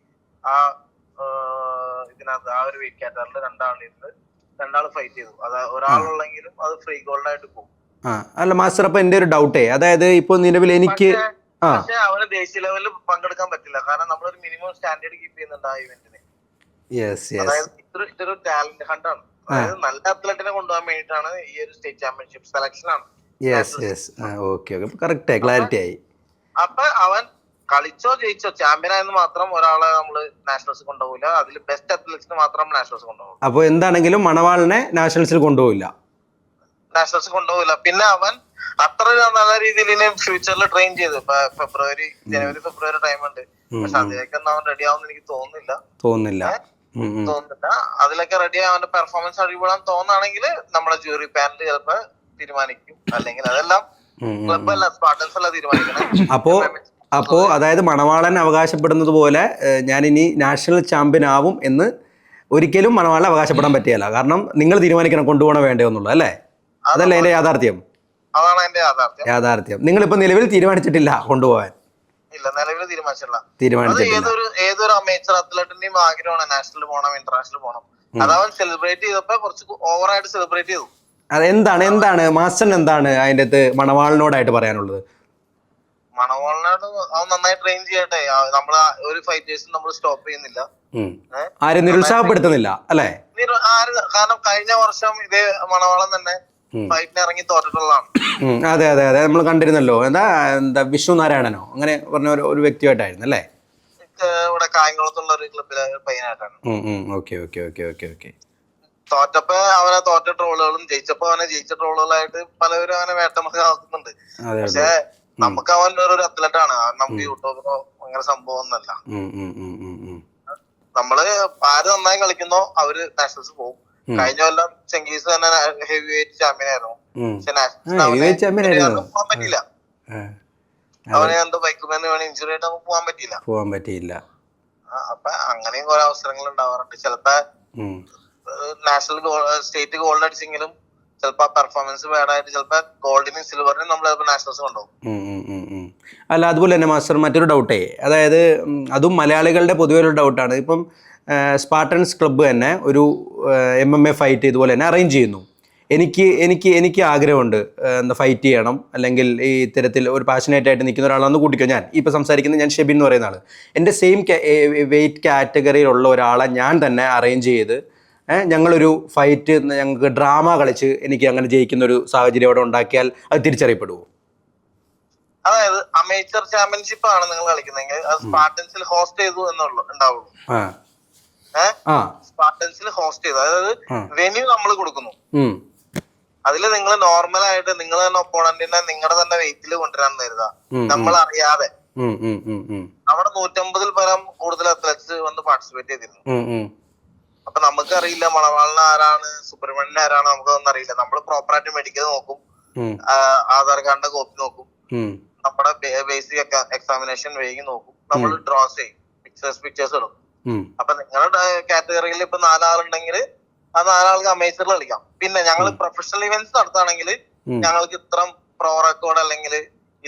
ആ ഇതിനകത്ത് ആ ഒരു വെയിറ്റ് കാറ്റഗറിയിൽ രണ്ടാൾ ഫൈറ്റ് ചെയ്തു. അത് ഒരാളുള്ളെങ്കിലും അത് ഫ്രീ ഗോൾഡ് ആയിട്ട് പോകും. അല്ല മാസ്റ്റർ, അപ്പൊ എന്റെ ഒരു ഡൗട്ടേ, അതായത് ഇപ്പൊ നിലവിൽ എനിക്ക് പക്ഷെ അവന് ദേശീയ ലെവലിൽ പങ്കെടുക്കാൻ പറ്റില്ല. കാരണം നമ്മളൊരു മിനിമം സ്റ്റാൻഡേർഡ് കീപ്പ് ചെയ്യുന്നുണ്ട് ആ ഇവന്റിന്. അതായത് ഇതൊരു ടാലന്റ് ഹണ്ടാണ്. അതായത് നല്ല അത്ലറ്റിനെ കൊണ്ടുപോകാൻ വേണ്ടിയിട്ടാണ് ഈ ഒരു സ്റ്റേറ്റ് ചാമ്പ്യൻഷിപ്പ് സെലക്ഷൻ ആണ്. ക്ലാരിറ്റി ആയി. അപ്പൊ അവൻ കളിച്ചോ ജയിച്ചോ ചാമ്പ്യൻ ആയെന്ന് മാത്രം ഒരാളെ നമ്മള് നാഷണൽസ് കൊണ്ടുപോകില്ല. അതിൽ ബെസ്റ്റ് അത്ലറ്റ്സിന് മാത്രം നാഷണൽസ് കൊണ്ടുപോകും. അപ്പോൾ എന്താണെങ്കിലും മണവാളിനെ നാഷണൽസിൽ കൊണ്ടുപോകില്ല. നാഷണൽസ് കൊണ്ടുപോകില്ല. പിന്നെ അവൻ അത്ര നല്ല രീതിയിൽ ഇനി ഫ്യൂച്ചറിൽ ട്രെയിൻ ചെയ്തു. ഇപ്പൊ ജനുവരി ഫെബ്രുവരി ടൈം ഉണ്ട്. പക്ഷെ അതിലേക്കൊന്നും അവൻ റെഡി ആവുമെന്ന് എനിക്ക് തോന്നുന്നില്ല. അതിലൊക്കെ റെഡി ആവാൻ അവന്റെ പെർഫോമൻസ് അടിപൊളിയാൻ തോന്നുകയാണെങ്കിൽ നമ്മുടെ ജൂറി പാനൽ ചിലപ്പോ തീരുമാനിക്കും. അല്ലെങ്കിൽ അതെല്ലാം ക്ലബ്ബല്ല, സ്പാർട്ടൻസ് അല്ല തീരുമാനിക്കണം. അപ്പോ അതായത് മണവാളൻ അവകാശപ്പെടുന്നത് പോലെ ഞാൻ ഇനി നാഷണൽ ചാമ്പ്യൻ ആവും എന്ന് ഒരിക്കലും മണവാളൻ അവകാശപ്പെടാൻ പറ്റിയല്ല. കാരണം നിങ്ങൾ തീരുമാനിക്കണം കൊണ്ടുപോകണോ വേണ്ടയോ എന്നുള്ളത്, അല്ലേ? അതല്ലേ അതിന്റെ യാഥാർത്ഥ്യം? അതാണ് അതിന്റെ യാഥാർത്ഥ്യം. നിങ്ങളിപ്പോ നിലവിൽ തീരുമാനിച്ചിട്ടില്ല കൊണ്ടുപോകാൻ? ഇല്ല, നിലവിൽ തീരുമാനിച്ചിട്ടില്ല. ഏതൊരു അമേച്ചർ അത്ലറ്റിന്റെയും ആഗ്രഹമാണ് നാഷണൽ പോകണം, ഇന്റർനാഷണൽ പോകണം. അതവൻ സെലിബ്രേറ്റ് ചെയ്തപ്പോ കുറച്ച് ഓവറായിട്ട് സെലിബ്രേറ്റ് ചെയ്തു. എന്താണ് മാസ്റ്ററിന് എന്താണ് അതിന്റെ അകത്ത് മണവാളിനോടായിട്ട് പറയാനുള്ളത്? മണവാളിനോട് അവൻ നന്നായി ട്രെയിൻ ചെയ്യട്ടെ. നമ്മള് ഒരു ഫൈറ്റേഴ്സും നമ്മൾ സ്റ്റോപ്പ് ചെയ്യുന്നില്ല, ആരും നിരുത്സാഹപ്പെടുത്തുന്നില്ല, അല്ലേ? കാരണം കഴിഞ്ഞ വർഷം ഇതേ മണവാളൻ തന്നെ ഫൈറ്റിന് ഇറങ്ങി തോറ്റിട്ടുള്ളതാണ്. അതെ അതെ അതെ, നമ്മൾ കണ്ടിരുന്നല്ലോ. എന്താ വിഷ്ണു നാരായണനോ അങ്ങനെ പറഞ്ഞ ഒരു വ്യക്തിയായിട്ടായിരുന്നു, അല്ലേ? ഇവിടെ കായംകുളത്തുള്ള ഒരു ക്ലബിലെ പയ്യനായിട്ടാണ്. തോറ്റപ്പോ അവനെ തോറ്റ ട്രോളുകളും ജയിച്ചപ്പോ അവനെ ജയിച്ച ട്രോളുകളായിട്ട് പലവരും അവനെ വേട്ടമൊക്കെ നടത്തുന്നുണ്ട്. പക്ഷെ നമുക്ക് അവൻ വേറൊരു അത്ലറ്റാണ്. നമുക്ക് യൂട്യൂബറോ അങ്ങനെ സംഭവം ഒന്നല്ല. നമ്മള് ആര് നന്നായി കളിക്കുന്നോ അവര് നാഷണൽസ് പോകും. കഴിഞ്ഞ കൊല്ലം ചെങ്കീസ് തന്നെ ഹെവി വെയിറ്റ് ചാമ്പ്യൻ ആയിരുന്നു. പോകാൻ പറ്റിയില്ല. അവനെ എന്തോ ബൈക്കുമെന്ന് വേണം ഇഞ്ചുറി ആയിട്ട് നമുക്ക് പോകാൻ പറ്റിയില്ല. അപ്പൊ അങ്ങനെയും കുറെ അവസരങ്ങൾ ഉണ്ടാവാറുണ്ട്. ചിലപ്പോ നാഷണൽ സ്റ്റേറ്റ് ഗോൾഡ് അടിച്ചെങ്കിലും ചിലപ്പോ പെർഫോമൻസ് ബാഡായിട്ട് ചിലപ്പോ ഗോൾഡിനും സിൽവറിനും നമ്മൾ നാഷണൽസ് കൊണ്ടുപോകും. അല്ല, അതുപോലെ തന്നെ മാസ്റ്റർ മറ്റൊരു ഡൗട്ടേ, അതായത് അതും മലയാളികളുടെ പൊതുവെ ഒരു ഡൗട്ടാണ്. ഇപ്പം സ്പാർട്ടൻസ് ക്ലബ്ബ് തന്നെ ഒരു MMA ഫൈറ്റ് ഇതുപോലെ തന്നെ അറേഞ്ച് ചെയ്യുന്നു. എനിക്ക് ആഗ്രഹമുണ്ട് ഫൈറ്റ് ചെയ്യണം, അല്ലെങ്കിൽ ഈ ഇത്തരത്തിൽ ഒരു പാഷനേറ്റ് ആയിട്ട് നിൽക്കുന്ന ഒരാളാണെന്ന് കൂട്ടിക്കോ. ഞാൻ ഇപ്പോൾ സംസാരിക്കുന്നത് ഞാൻ ഷെബിൻ എന്ന് പറയുന്ന ആൾ. എൻ്റെ സെയിം വെയിറ്റ് കാറ്റഗറിയിലുള്ള ഒരാളെ ഞാൻ തന്നെ അറേഞ്ച് ചെയ്ത് ഞങ്ങളൊരു ഫൈറ്റ്, ഞങ്ങൾക്ക് ഡ്രാമ കളിച്ച് എനിക്ക് അങ്ങനെ ജയിക്കുന്ന ഒരു സാഹചര്യം അവിടെ ഉണ്ടാക്കിയാൽ അത് തിരിച്ചറിയപ്പെടുമോ? അതായത് അമേച്ചർ ചാമ്പ്യൻഷിപ്പ് ആണ് നിങ്ങൾ കളിക്കുന്നെങ്കിൽ അത് സ്പാർട്ടൻസിൽ ഹോസ്റ്റ് ചെയ്തു ഉണ്ടാവുള്ളൂ. സ്പാർട്ടൻസിൽ ഹോസ്റ്റ് ചെയ്തു, അതായത് വെന്യൂ നമ്മൾ കൊടുക്കുന്നു. അതില് നിങ്ങൾ നോർമലായിട്ട് നിങ്ങൾ തന്നെ ഒപ്പോണന്റിനെ നിങ്ങളുടെ തന്നെ വെയിറ്റിൽ കൊണ്ടുവരാൻ കരുതാ, നമ്മൾ അറിയാതെ. അവിടെ 150 പരം കൂടുതൽ അത്ലറ്റ്സ് വന്ന് പാർട്ടിസിപ്പേറ്റ് ചെയ്തിരുന്നു. അപ്പൊ നമുക്കറിയില്ല മണവാളിന് ആരാണ്, സുബ്രഹ്മണ്യൻ ആരാണ്, നമുക്കൊന്നും അറിയില്ല. നമ്മൾ പ്രോപ്പറായിട്ട് മെഡിക്കൽ നോക്കും, ആധാർ കാർഡിന്റെ കോപ്പി നോക്കും, നമ്മുടെ ബേസിക് എക്സാമിനേഷൻ വേഗം നോക്കും, നമ്മൾ ഡ്രോസ് ചെയ്യും, പിക്ചേഴ്സ് ഇടും. അപ്പൊ നിങ്ങളുടെ കാറ്റഗറിയിൽ ഇപ്പൊ 4 ആളുണ്ടെങ്കിൽ ആ 4 ആൾക്ക് അമേച്ചറിൽ കളിക്കാം. പിന്നെ ഞങ്ങൾ പ്രൊഫഷണൽ ഇവന്റ്സ് നടത്തുകയാണെങ്കിൽ ഞങ്ങൾക്ക് ഇത്രം പ്രോ റെക്കോർഡ് അല്ലെങ്കിൽ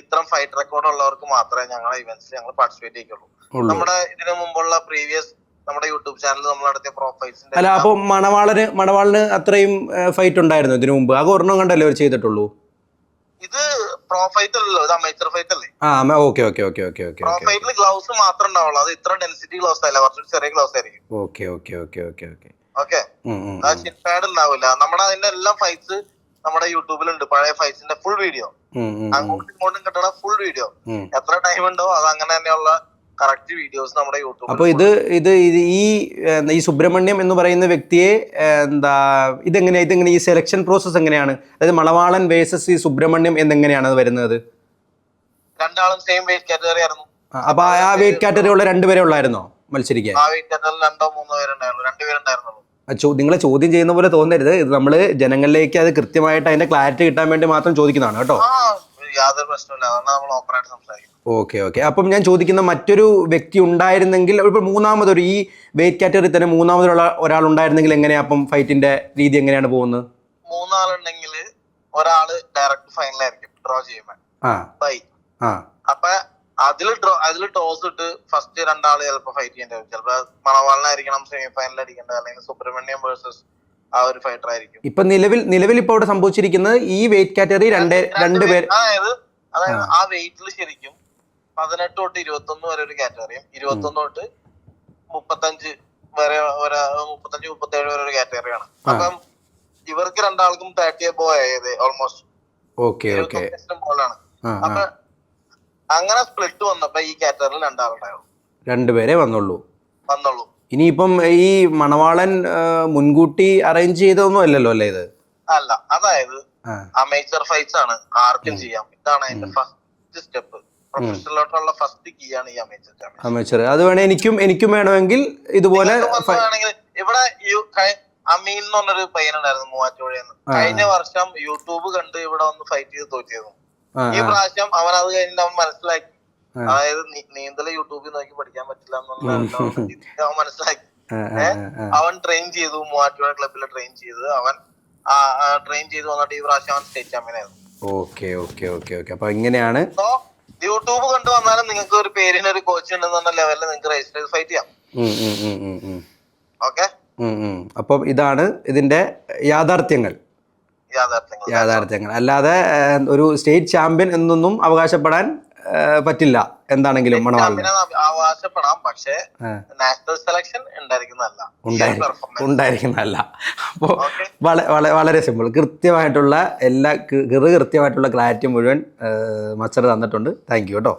ഇത്രം ഫൈറ്റ് റെക്കോർഡ് ഉള്ളവർക്ക് മാത്രമേ ഞങ്ങളുടെ ഇവന്റ്സിൽ ഞങ്ങൾ പാർട്ടിസിപ്പേറ്റ് ചെയ്യുള്ളൂ. നമ്മുടെ ഇതിനു മുമ്പുള്ള പ്രീവിയസ് നമ്മുടെ യൂട്യൂബ് ചാനൽ നമ്മൾ നടത്തിയ പ്രോ ഫൈറ്റ്സിന്റെ. അല്ല, അപ്പൊ മണവാളിന് അത്രയും ഫൈറ്റ് ഉണ്ടായിരുന്നു ഇതിനു മുമ്പ്? ആകെ ഒരെണ്ണം കണ്ടല്ലേ അവർ ചെയ്തിട്ടുള്ളൂ? ഇത് പ്രോ ഫൈറ്റ് അല്ലല്ലോ, ഇത് അമേച്ചർ ഫൈറ്റ് അല്ലേ? ഓക്കെ. പ്രോ ഫൈറ്റിൽ ഗ്ലൗസ് മാത്രമേ ഉണ്ടാവുള്ളൂ. അത് ഇത്ര ഡെൻസിറ്റി ഗ്ലൗസ് അല്ല, കുറച്ചൊരു ചെറിയ ഗ്ലൗസ് ആയിരിക്കും. ഓക്കെ, ഷിറ്റ് പാഡ് ഉണ്ടാവില്ല. നമ്മുടെ അതിന്റെ എല്ലാ ഫൈറ്റ്സ് നമ്മുടെ യൂട്യൂബിലുണ്ട്, പഴയ ഫൈറ്റ്സിന്റെ ഫുൾ വീഡിയോ, അങ്ങോട്ടും ഇങ്ങോട്ടും കിട്ടണ ഫുൾ വീഡിയോ. എത്ര ടൈം ഉണ്ടോ അത് അങ്ങനെ തന്നെയുള്ള കറക്റ്റ് വീഡിയോസ് നമ്മുടെ യൂട്യൂബിൽ. അപ്പൊ ഇത് ഈ സുബ്രഹ്മണ്യം എന്ന് പറയുന്ന വ്യക്തിയെ ഇതെങ്ങനെ ഈ സെലക്ഷൻ പ്രോസസ് എങ്ങനെയാണ്? അതായത് മണവാളൻ വേഴ്സസ് ഈ സുബ്രഹ്മണ്യം എന്നെങ്ങനെയാണ് അത് വരുന്നത്? രണ്ടാളും സെയിം വെയിറ്റ് കാറ്റഗറി ആയിരുന്നു. അപ്പൊ ആ വെയിറ്റ് കാറ്റഗറി ഉള്ള 2 പേരെ ഉള്ളായിരുന്നോ മത്സരിക്കാൻ? ആ വെയിറ്റ് കാറ്റഗറിയിൽ 2-3 പേരുണ്ടായിരുന്നു, 2 പേരുണ്ടായിരുന്നുള്ളൂ. നിങ്ങളെ ചോദ്യം ചെയ്യുന്ന പോലെ തോന്നരുത്. ഇത് നമ്മള് ജനങ്ങളിലേക്ക് അത് കൃത്യമായിട്ട് അതിന്റെ ക്ലാരിറ്റി കിട്ടാൻ വേണ്ടി മാത്രം ചോദിക്കുന്നതാണ് കേട്ടോ. യാതൊരു പ്രശ്നമില്ല, അതാണ് നമ്മൾ ഓപ്പറായിട്ട് സംസാരിക്കുന്നത്. ഓക്കെ. അപ്പം ഞാൻ ചോദിക്കുന്ന മറ്റൊരു വ്യക്തി ഉണ്ടായിരുന്നെങ്കിൽ, ഇപ്പോൾ മൂന്നാമതൊരു ഈ വെയിറ്റ് കാറ്റഗറി തന്നെ മൂന്നാമതൊരു ഒരാൾ ഉണ്ടായിരുന്നെങ്കിൽ എങ്ങനെയാ അപ്പം ഫൈറ്റിന്റെ രീതി എങ്ങനെയാണ് പോകുന്നത്? 3 ആളുണ്ടെങ്കിൽ ഒരാള് ഡയറക്റ്റ് ഫൈനലായിരിക്കും ഡ്രോ ചെയ്യുമ്പോൾ. അപ്പൊ അതില് ടോസ് ഇട്ട് ഫസ്റ്റ് 2 ആള് ചിലപ്പോ ഫൈറ്റ് ചെയ്യേണ്ടി വരും. ചിലപ്പോ മണവാളിനായിരിക്കണം സെമി ഫൈനൽ അടിക്കേണ്ടത്, അല്ലെങ്കിൽ സുബ്രഹ്മണ്യം വേഴ്സസ് ആ ഒരു ഫൈറ്റർ ആയിരിക്കും. ഇപ്പൊ നിലവിൽ ഇപ്പൊ അവിടെ സംഭവിച്ചിരിക്കുന്നത് ഈ വെയിറ്റ് കാറ്റഗറി 2 പേര്. അതായത് ആ വെയിറ്റിൽ ശരിക്കും 18 തൊട്ട് 21 വരെ ഒരു കാറ്റഗറിയും 21 തൊട്ട് 35 വരെ 35-37 വരെ ഒരു കാറ്റഗറിയാണ്. അപ്പം ഇവർക്ക് 2 ആൾക്കും 30 ബോ ആയത് ഓൾമോസ്റ്റ്. ഓക്കെ. ബോളാണ്. അപ്പൊ അങ്ങനെ സ്പ്ലിറ്റ് വന്നപ്പോ ഈ കാറ്റഗറിയിൽ രണ്ടാളുണ്ടായിരുന്നു. 2 പേരെ വന്നുള്ളൂ. ഇനിയിപ്പം ഈ മണവാളൻ മുൻകൂട്ടി അറേഞ്ച് ചെയ്തൊന്നും അല്ലല്ലോ അല്ലേ ഇത്? അല്ല, അതായത് അമേച്ചർ ഫൈറ്റ്സ് ആണ്, ആർക്കും ചെയ്യാം. ഇതാണ് അതിന്റെ ഫസ്റ്റ് സ്റ്റെപ്പ്. പ്രൊഫഷണലോട്ടുള്ള ഫസ്റ്റ് കീ ആണ് ഈ അമേച്ചർ. അത് വേണേ എനിക്കും വേണമെങ്കിൽ ഇതുപോലെ വേണമെങ്കിൽ. ഇവിടെ അമീൻ എന്ന് പറഞ്ഞൊരു പയ്യനുണ്ടായിരുന്നു മൂവാറ്റുപുഴയെന്ന്. കഴിഞ്ഞ വർഷം യൂട്യൂബ് കണ്ട് ഇവിടെ വന്ന് ഫൈറ്റ് ചെയ്ത് തോറ്റിരുന്നു. ഈ പ്രാവശ്യം അവൻ അത് കഴിഞ്ഞിട്ട് അവൻ മനസ്സിലാക്കി, അതായത് നീന്തൽ യൂട്യൂബിൽ നോക്കി പഠിക്കാൻ പറ്റില്ല എന്നുള്ള അവൻ മനസ്സിലാക്കി. അവൻ ട്രെയിൻ ചെയ്തു, മൂവാറ്റുപുഴ ക്ലബിൽ ട്രെയിൻ ചെയ്ത് അവൻ ട്രെയിൻ ചെയ്ത് വന്നിട്ട് ഈ പ്രാവശ്യം അവൻ സ്റ്റേറ്റ് ചാമ്പ്യനായിരുന്നു. Okay okay okay okay. അപ്പൊ ഇങ്ങനെയാണ് യൂട്യൂബ് കണ്ടു വന്നാലും നിങ്ങൾക്ക് ഒരു പേരിന് ഒരു കോച്ച് ഉണ്ടെന്ന ലെവലിൽ നിങ്ങൾക്ക് രജിസ്റ്റർ ചെയ്ത് ഫൈറ്റ് ചെയ്യാം. ഓക്കെ. അപ്പം ഇതാണ് ഇതിന്റെ യാഥാർത്ഥ്യങ്ങൾ. അല്ലാതെ ഒരു സ്റ്റേറ്റ് ചാമ്പ്യൻ എന്നൊന്നും അവകാശപ്പെടാൻ പറ്റില്ല. എന്താണെങ്കിലും അവകാശപ്പെടാം, പക്ഷേ നാഷണൽ സെലക്ഷൻ ഉണ്ടായിരിക്കുന്നതല്ല. അപ്പോൾ വളരെ സിമ്പിൾ. കൃത്യമായിട്ടുള്ള എല്ലാ കൃത്യമായിട്ടുള്ള ക്ലാരിറ്റി മുഴുവൻ മച്ചർ തന്നിട്ടുണ്ട്. താങ്ക് യു കേട്ടോ.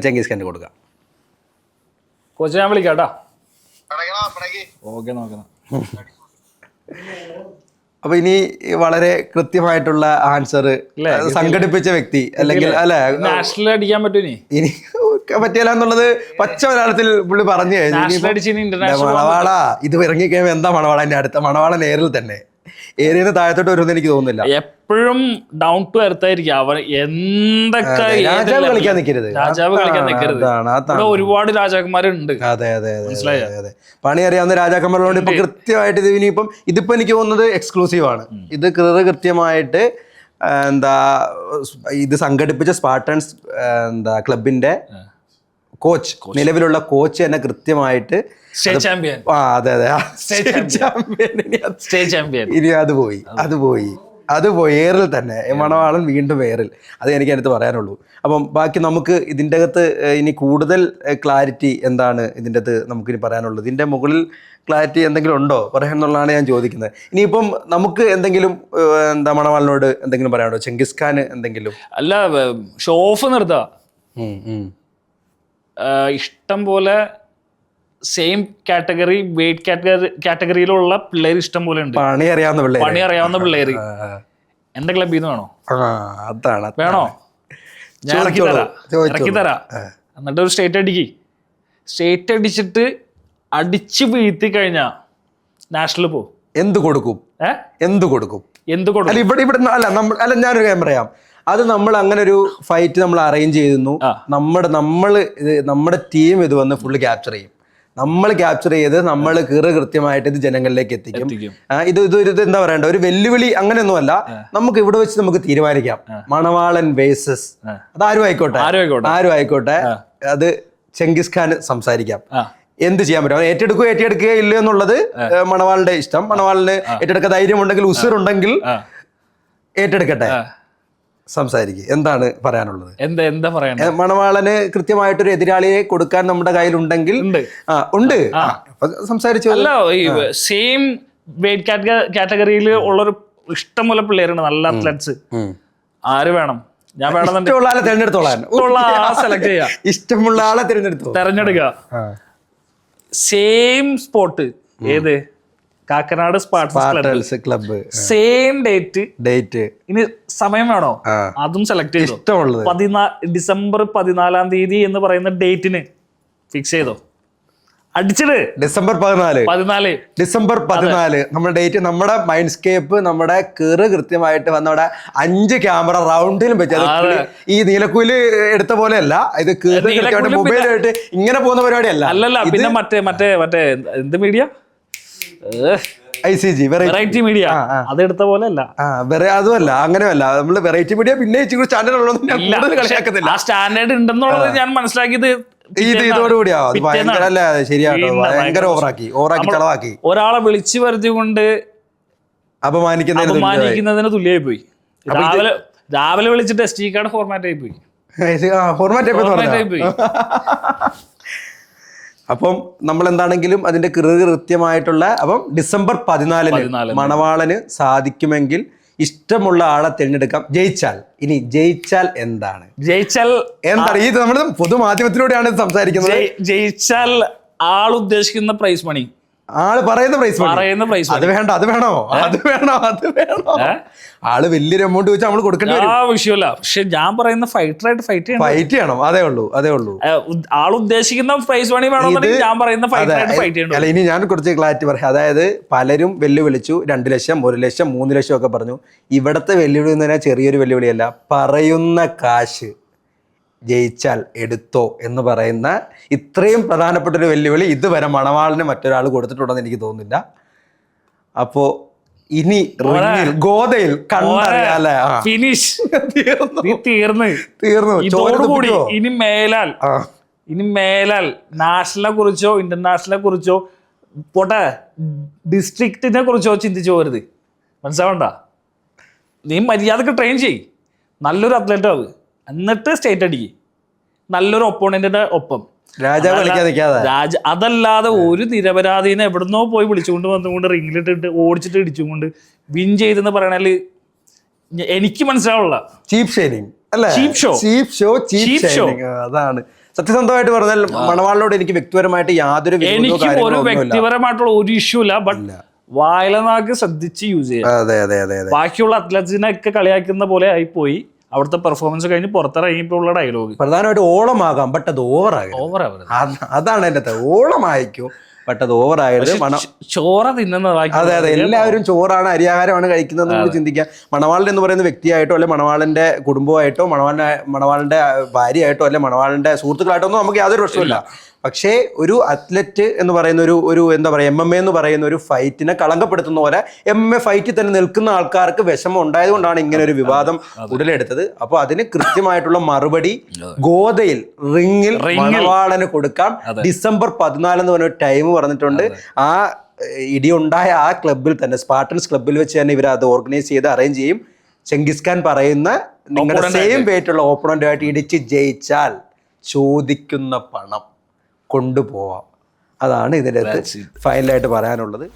ചെങ്കീസ് ഖാന് കൊടുക്കാം. കോച്ച് ഞാൻ വിളിക്കാം കേട്ടോ. ഓക്കെ, നോക്കണം. അപ്പൊ ഇനി വളരെ കൃത്യമായിട്ടുള്ള ആൻസർ സംഘടിപ്പിച്ച വ്യക്തി അല്ലെങ്കിൽ നാഷണൽ അടിക്കാൻ പറ്റൂനി ഇനി പറ്റിയല്ല എന്നുള്ളത് പച്ച മലയാളത്തിൽ പുള്ളി പറഞ്ഞു കഴിഞ്ഞു. മണവാള ഇത് ഇറങ്ങിക്കഴിയുമ്പോ എന്താ മണവാളന്റെ അടുത്ത മണവാളൻ ഏറിൽ തന്നെ ഏരിയന്ന് താഴത്തോട്ട് വരുമെന്ന് എനിക്ക് തോന്നുന്നില്ല. എപ്പോഴും ഡൗൺ ടു എർത്ത് ആയിരിക്കും അവൻ. എന്തൊക്കെ രാജാവ് കളിക്കാൻ നിൽക്കരുത്, ഒരുപാട് രാജാക്കന്മാരുണ്ട്. അതെ അതെ അതെ അതെ. പണി അറിയാവുന്ന രാജാക്കന്മാരോട് ഇപ്പൊ കൃത്യമായിട്ട് ഇത് ഇനിയിപ്പം ഇതിപ്പോ എനിക്ക് തോന്നുന്നത് എക്സ്ക്ലൂസീവ് ആണ്. ഇത് കൃത്യമായിട്ട് ഇത് സംഘടിപ്പിച്ച സ്പാർട്ടൻസ് ക്ലബിന്റെ കോച്ച്, നിലവിലുള്ള കോച്ച് തന്നെ കൃത്യമായിട്ട് അതെ അതെ ഇനി അത് പോയി ഏറിൽ തന്നെ മണവാളൻ വീണ്ടും ഏറിൽ. അത് എനിക്ക് അതിനകത്ത് പറയാനുള്ളൂ. അപ്പം ബാക്കി നമുക്ക് ഇതിൻ്റെ അകത്ത് ഇനി കൂടുതൽ ക്ലാരിറ്റി എന്താണ് ഇതിൻ്റെ അകത്ത് നമുക്കിനി പറയാനുള്ളത്? ഇതിൻ്റെ മുകളിൽ ക്ലാരിറ്റി എന്തെങ്കിലും ഉണ്ടോ പറയാനുള്ളതാണ് ഞാൻ ചോദിക്കുന്നത്. ഇനിയിപ്പം നമുക്ക് എന്തെങ്കിലും മണവാളിനോട് എന്തെങ്കിലും പറയാനുണ്ടോ? ചെങ്കിസ് ഖാന് എന്തെങ്കിലും? അല്ല, ഷോ ഓഫ് നിർത്താ. ഇഷ്ടം പോലെ സെയിം കാറ്റഗറി വെയിറ്റ് കാറ്റഗറിയിലുള്ള പിള്ളേർ ഇഷ്ടം പോലെ ഉണ്ട്. പണി അറിയാവുന്ന പിള്ളേര് എന്റെ ക്ലബിൽ നിന്ന് വേണോ? അതാണ് വേണോ? ഞാൻ ഇറക്കി തരാം. എന്നിട്ട് ഒരു സ്റ്റേറ്റ് അടിച്ചിട്ട് അടിച്ച് വീഴ്ത്തി കഴിഞ്ഞാ നാഷണൽ പോകും. എന്ത് കൊടുക്കും? അല്ല ഞാനൊരു കാര്യം പറയാം. അത് നമ്മൾ അങ്ങനെ ഒരു ഫൈറ്റ് നമ്മൾ അറേഞ്ച് ചെയ്തിരുന്നു. നമ്മുടെ ടീം ഇത് വന്ന് ഫുള്ള് ക്യാപ്ചർ ചെയ്യും. നമ്മൾ ക്യാപ്ചർ ചെയ്ത് നമ്മൾ കൃത്യമായിട്ട് ഇത് ജനങ്ങളിലേക്ക് എത്തിക്കും. ഇത് എന്താ പറയണ്ട, ഒരു വെല്ലുവിളി അങ്ങനെയൊന്നുമല്ല. നമുക്ക് ഇവിടെ വെച്ച് നമുക്ക് തീരുമാനിക്കാം. മണവാളൻ വേഴ്സസ് അത് ആരും ആയിക്കോട്ടെ അത് ചെങ്കിസ് ഖാൻ സംസാരിക്കാം. എന്ത് ചെയ്യാൻ പറ്റും, ഏറ്റെടുക്കുക ഇല്ല എന്നുള്ളത് മണവാളിന്റെ ഇഷ്ടം. മണവാളിന് ഏറ്റെടുക്കാൻ ധൈര്യമുണ്ടെങ്കിൽ, ഉസിറുണ്ടെങ്കിൽ ഏറ്റെടുക്കട്ടെ, സംസാരിക്കുക. എന്താണ് പറയാനുള്ളത്? എന്താ പറയാ? മണവാളന് കൃത്യമായിട്ടൊരു എതിരാളിയെ കൊടുക്കാൻ നമ്മുടെ കയ്യിലുണ്ടെങ്കിൽ ഉണ്ട് സംസാരിച്ചു. അല്ല, സെയിം വെയിറ്റ് കാറ്റഗറിയിൽ ഉള്ളൊരു ഇഷ്ടംപോലെ പിള്ളേരുണ്ട്, നല്ല അത്ലറ്റ്സ്. ആര് വേണം? ഞാൻ ഇഷ്ടമുള്ള ആളെ ഇഷ്ടമുള്ള ആളെ തെരഞ്ഞെടുക്കുക. സെയിം സ്പോട്ട്, ഏത്? Kakkanad Spartans club. Same date. ഇനി സമയം വേണോ? അതും സെലക്ട് ചെയ്തോ. ഡിസംബർ 14 എന്ന് പറയുന്ന ഡേറ്റിന് ഫിക്സ് ചെയ്തോ. അടിച്ചിട്. ഡിസംബർ 14 നമ്മുടെ ഡേറ്റ്. നമ്മുടെ മൈൻഡ്സ്കേപ്പ് നമ്മുടെ കൃത്യമായിട്ട് വന്നവിടെ 5 ക്യാമറ റൗണ്ടിലും വെച്ചത്. ഈ നീലക്കൂല് എടുത്ത പോലെയല്ല, ഇത് മൊബൈലായിട്ട് ഇങ്ങനെ പോകുന്ന പരിപാടിയല്ല. അല്ലല്ല, പിന്നെ മറ്റേ എന്ത് മീഡിയ, ICG വെറൈറ്റി മീഡിയ, അതെടുത്ത പോലെ അല്ല. അതുമല്ല, അങ്ങനെയല്ല. നമ്മള് വെറൈറ്റി മീഡിയ പിന്നെ സ്റ്റാൻഡേർഡ് സ്റ്റാൻഡേർഡ് ഉണ്ടെന്നുള്ളത് ഞാൻ മനസ്സിലാക്കിയത് ഇതോടുകൂടിയാ. ഭയങ്കര ശരിയാട്ടോ, ഭയങ്കര ഓവറാക്കി ചളവാക്കി. ഒരാളെ വിളിച്ചു വരുത്തിക്കൊണ്ട് അപമാനിക്കുന്നതിന് തുല്യമായി പോയി. രാവിലെ വിളിച്ചിട്ട് SD കാർഡ് ഫോർമാറ്റ് ആയി പോയി. അപ്പം നമ്മൾ എന്താണെങ്കിലും അതിന്റെ കൃത്യമായിട്ടുള്ള അപ്പം ഡിസംബർ 14 മണവാളന് സാധിക്കുമെങ്കിൽ ഇഷ്ടമുള്ള ആളെ തിരഞ്ഞെടുക്കാം. ജയിച്ചാൽ എന്താണ് ഈ നമ്മൾ പൊതുമാധ്യമത്തിലൂടെയാണ് ഇത് സംസാരിക്കുന്നത്. ജയിച്ചാൽ ആൾ ഉദ്ദേശിക്കുന്ന പ്രൈസ് മണി, ആള് പറയുന്ന പ്രൈസ് അത് വേണോ ആള് വലിയൊരു എമൗണ്ട് വെച്ചാൽ നമ്മൾ കൊടുക്കേണ്ടി വരും. ആ വിഷയമല്ല, പക്ഷെ ഞാൻ പറയുന്ന ഫൈറ്ററായിട്ട് ഫൈറ്റ് ചെയ്യണം. അതേ ഉള്ളൂ. ആൾ ഉദ്ദേശിക്കുന്ന പ്രൈസ് മണി വേണമെന്നുണ്ടെങ്കിൽ ഞാൻ പറയുന്ന ഫൈറ്ററായിട്ട് ഫൈറ്റ് ചെയ്യണം. അല്ല, ഇനി ഞാൻ കുറച്ച് ക്ലാരിറ്റി പറയാം. അതായത് പലരും വെല്ലുവിളിച്ചു 2 ലക്ഷം 1 ലക്ഷം 3 ലക്ഷം ഒക്കെ പറഞ്ഞു. ഇവിടത്തെ വെല്ലുവിളി എന്ന് പറഞ്ഞാൽ ചെറിയൊരു വെല്ലുവിളിയല്ല, പറയുന്ന കാശ് ജയിച്ചാൽ എടുത്തോ എന്ന് പറയുന്ന ഇത്രയും പ്രധാനപ്പെട്ട ഒരു വെല്ലുവിളി ഇതുവരെ മണവാളിന് മറ്റൊരാൾ കൊടുത്തിട്ടുണ്ടെന്ന് എനിക്ക് തോന്നുന്നില്ല. അപ്പോ ഇനി ഗോദയിൽ കണ്ടറിയാലേ ഫിനിഷ് തീർന്നു. ഇതോടുകൂടി ഇനി മേലാൽ നാഷണലിനെ കുറിച്ചോ ഇന്റർനാഷണലിനെ കുറിച്ചോ പോട്ടെ ഡിസ്ട്രിക്റ്റിനെ കുറിച്ചോ ചിന്തിച്ചു പോരുത്. മനസ്സിലാവണ്ട, നീ മര്യാദക്ക് ട്രെയിൻ ചെയ്യ്, നല്ലൊരു അത്ലറ്റ് ആവ്, എന്നിട്ട് സ്റ്റേറ്റ് അടിക്ക് നല്ലൊരു ഒപ്പോണന്റിന്റെ ഒപ്പം. അതല്ലാതെ ഒരു നിരപരാധീനെ എവിടുന്നോ പോയി വിളിച്ചുകൊണ്ട് വന്നുകൊണ്ട് റിംഗിലിട്ടിട്ട് ഓടിച്ചിട്ട് ഇടിച്ചുകൊണ്ട് വിൻ ചെയ്തെന്ന് പറയണല് എനിക്ക് മനസ്സിലാവുള്ള ചീപ്പ് ഷോ. അതാണ് സത്യസന്ധമായിട്ട് പറഞ്ഞാൽ മണവാളിനോട് എനിക്ക് വ്യക്തിപരമായിട്ട് യാതൊരു വ്യക്തിപരമായിട്ടുള്ള ഒരു ഇഷ്യൂ ഇല്ല. ബട്ട് വായലനാക്ക് ശ്രദ്ധിച്ച് യൂസ് ചെയ്യാം. ബാക്കിയുള്ള അത്ലറ്റ്സിനൊക്കെ കളിയാക്കുന്ന പോലെ ആയിപ്പോയി. അവിടുത്തെ പെർഫോമൻസ് കഴിഞ്ഞ് പുറത്തിറങ്ങിയപ്പോൾ ഡയലോഗ് പ്രധാനമായിട്ട് ഓളമാകാം, ബട്ട് അത് ഓവറാകും. അതാണ് എൻ്റെ ഓളമായിക്കോ, ബട്ട് അത് ഓവറായത്. ചോറ തിന്നുന്നതായി. അതെ, എല്ലാവരും ചോറാണ്, അരിയാഹാരമാണ് കഴിക്കുന്നത് നമ്മൾ ചിന്തിക്കുക. മണവാളൻ എന്ന് പറയുന്ന വ്യക്തിയായിട്ടോ അല്ലെ മണവാളന്റെ കുടുംബമായിട്ടോ മണവാളന്റെ ഭാര്യയായിട്ടോ അല്ലെ മണവാളന്റെ സുഹൃത്തുക്കളായിട്ടോ ഒന്നും നമുക്ക് യാതൊരു പ്രശ്നമില്ല. പക്ഷേ ഒരു അത്ലറ്റ് എന്ന് പറയുന്ന ഒരു എന്താ പറയുക MMA എന്ന് പറയുന്ന ഒരു ഫൈറ്റിനെ കളങ്കപ്പെടുത്തുന്ന പോലെ MMA ഫൈറ്റിൽ തന്നെ നിൽക്കുന്ന ആൾക്കാർക്ക് വിഷമം ഉണ്ടായതുകൊണ്ടാണ് ഇങ്ങനെ ഒരു വിവാദം ഉടലെടുത്തത്. അപ്പോൾ അതിന് കൃത്യമായിട്ടുള്ള മറുപടി ഗോദയിൽ റിംഗിൽ മണവാളന് കൊടുക്കാം. ഡിസംബർ 14 എന്ന് പറഞ്ഞ ടൈം പറഞ്ഞിട്ടുണ്ട്. ആ ഇടിയുണ്ടായ ആ ക്ലബിൽ തന്നെ, സ്പാർട്ടൻസ് ക്ലബിൽ വെച്ച് തന്നെ ഇവർ അത് ഓർഗനൈസ് ചെയ്ത് അറേഞ്ച് ചെയ്യും. ചെങ്കിസ് ഖാൻ പറയുന്ന നിങ്ങളുടെ സെയിം വെയിറ്റുള്ള ഓപ്പണന്റുമായിട്ട് ഇടിച്ച് ജയിച്ചാൽ ചോദിക്കുന്ന പണം കൊണ്ടുപോവാം. അതാണ് ഇതിൻ്റെ ഫൈനലായിട്ട് പറയാനുള്ളത്.